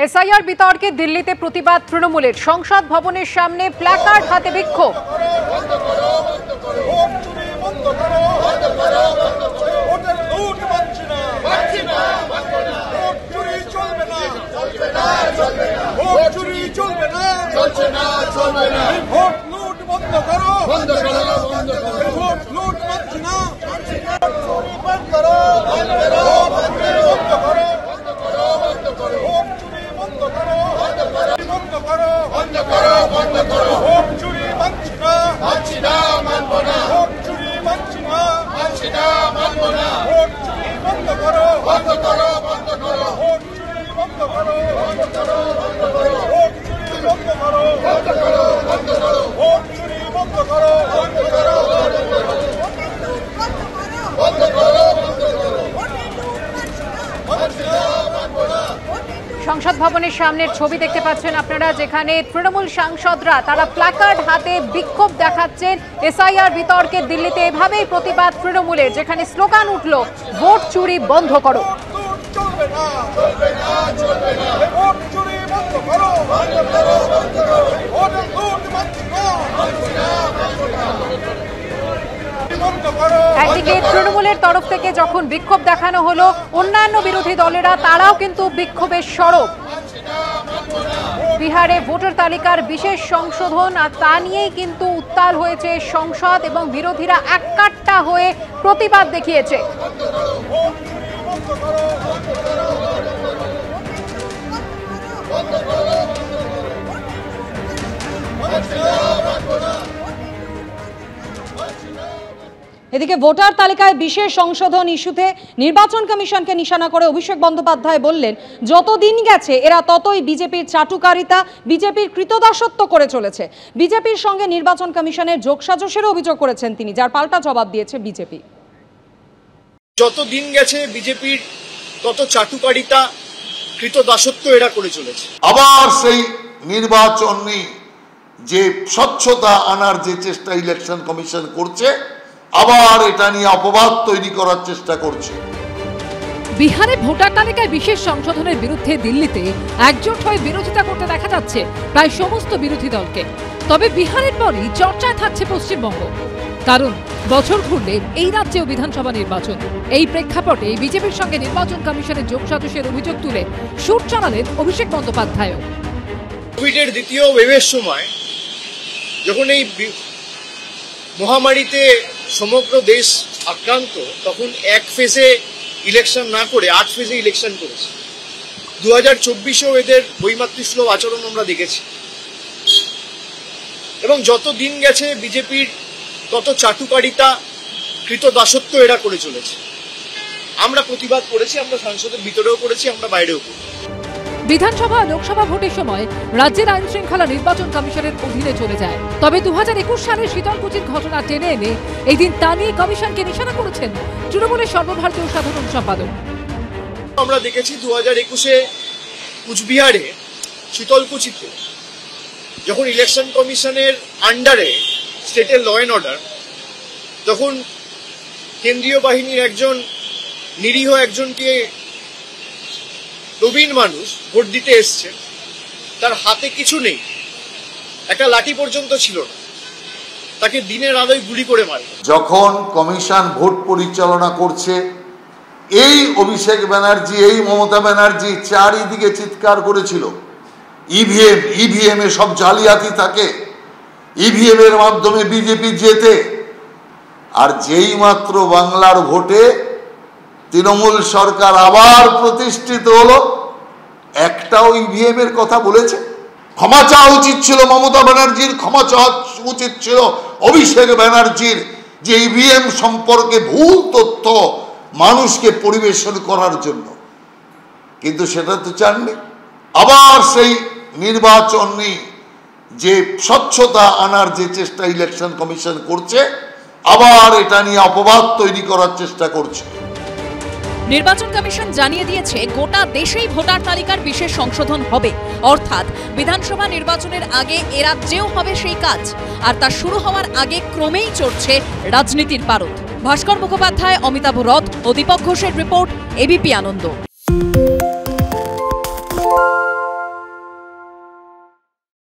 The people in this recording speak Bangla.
এসআইআর বিতর্কে দিল্লিতে প্রতিবাদ তৃণমূলের। সংসদ ভবনের সামনে প্ল্যাকার্ড হাতে বিক্ষোভ। সংসদ ভবনের সামনের ছবি দেখতে পাচ্ছেন আপনারা, যেখানে তৃণমূল সাংসদরা তারা প্ল্যাকার্ড হাতে বিক্ষোভ দেখাচ্ছেন। এসআইআর বিতর্কে দিল্লিতে এভাবেই প্রতিবাদ তৃণমূলের, যেখানে স্লোগান উঠল ভোট চুরি বন্ধ করো। একদিকে তৃণমূলের তরফ থেকে যখন বিক্ষোভ দেখানো হলো, অন্যান্য বিরোধী দলেরা তারাও কিন্তু বিক্ষোভের সরব। বিহারে ভোটার তালিকার বিশেষ সংশোধন, আর তা নিয়েই কিন্তু উত্তাল হয়েছে সংসদ, এবং বিরোধীরা এককাট্টা হয়ে প্রতিবাদ দেখিয়েছে। এদিকে ভোটার তালিকায় বিশেষ সংশোধন ইস্যুতে নির্বাচন কমিশনকে নিশানা করে অভিষেক বন্দ্যোপাধ্যায় বললেন, যতদিন গেছে এরা ততই বিজেপির চাটুকারিতা, বিজেপির কৃতদাসত্ব করে চলেছে। বিজেপির সঙ্গে নির্বাচন কমিশনের যোগসাজশেরও অভিযোগ করেছেন তিনি, যার পাল্টা জবাব দিয়েছে বিজেপি। যতদিন গেছে বিজেপির তত চাটুকারিতা, কৃতদাসত্ব এরা করে চলেছে। আবার সেই নির্বাচন নিয়ে যে স্বচ্ছতা আনার যে চেষ্টা ইলেকশন কমিশন করছে, আবার এটা নিয়ে অপবাদ তৈরি করার চেষ্টা করছে। বিহারে ভোটার তালিকায় বিশেষ সংশোধনের বিরুদ্ধে দিল্লিতে একজোট হয়ে বিরোধিতা করতে দেখা যাচ্ছে প্রায় সমস্ত বিরোধী দলকে। তবে বিহারের পরই চর্চায় থাকছে পশ্চিমবঙ্গ, কারণ বছর ঘুরলে এই রাজ্যেও বিধানসভা নির্বাচন। এই প্রেক্ষাপটে বিজেপির সঙ্গে নির্বাচন কমিশনের যোগসাজশের অভিযোগ তুলে সুর চালালেন অভিষেক বন্দ্যোপাধ্যায়। কোভিডের দ্বিতীয় ওয়েভের সময় যখন এই মহামারীতে সমগ্র দেশ আক্রান্ত, তখন এক ফেজে ইলেকশন না করে 8 ফেজে ইলেকশন করেছে। 2024-এও এদের বৈমাতৃসুলভ আচরণ আমরা দেখেছি, এবং যত দিন গেছে বিজেপির তত চাটুকারিতা, কৃতদাসত্ব এরা করে চলেছে। আমরা প্রতিবাদ করেছি, আমরা সংসদের ভিতরেও করেছি, আমরা বাইরেও করেছি। বিধানসভা লোকসভা ভোটের সময় রাজ্যের আইন শৃঙ্খলা নির্বাচন কমিশনের অধীনে চলে যায়। তবে 2021 সালের শীতলকুচির ঘটনা টেনে এনে এই দিন তা নিয়ে কমিশনকে নিশানা করেছেন তৃণমূলের সর্বভারতীয় সাধারণ সম্পাদক। আমরা দেখেছি 2021-এ কুচবিহারে শীতলকুচিতে যখন ইলেকশন কমিশনের আন্ডারে স্টেটের ল অ্যান্ড অর্ডার, তখন কেন্দ্রীয় বাহিনীর একজন নিরীহ একজনকে প্রবীণ মানুষ ভোট দিতে এসছে, তার হাতে কিছু নেই, একটা লাঠি পর্যন্ত ছিল না, তাকে দিনের আলোয় গুলি করে মারে। যখন কমিশন ভোট পরিচালনা করছে, এই অভিষেক ব্যানার্জি, এই মমতা ব্যানার্জি চারিদিকে চিৎকার করেছিল ইভিএম এ সব জালিয়াতি থাকে, ইভিএম এর মাধ্যমে বিজেপি জেতে। আর যেই মাত্র বাংলার ভোটে তৃণমূল সরকার আবার প্রতিষ্ঠিত হলো, একটাও ইভিএম এর কথা বলেছে? ক্ষমা চাওয়া উচিত ছিল মমতা ব্যানার্জির, ক্ষমা চাওয়া উচিত ছিল অভিষেক ব্যানার্জির, যে ইভিএম সম্পর্কে ভুল তথ্য মানুষকে পরিবেশন করার জন্য, কিন্তু সেটা তো চাননি। আবার সেই নির্বাচন নিয়ে যে স্বচ্ছতা আনার যে চেষ্টা ইলেকশন কমিশন করছে, আবার এটা নিয়ে অপবাদ তৈরি করার চেষ্টা করছে। নির্বাচন কমিশন জানিয়ে দিয়েছে গোটা দেশেই ভোটার তালিকার বিশেষ সংশোধন হবে, অর্থাৎ বিধানসভা নির্বাচনের আগে এ রাজ্যেও হবে সেই কাজ। আর তা শুরু হওয়ার আগে ক্রমেই চড়ছে রাজনীতির পারদ। ভাস্কর মুখোপাধ্যায়, অমিতাভ রথ ও দীপক ঘোষের রিপোর্ট, এবিপি আনন্দ।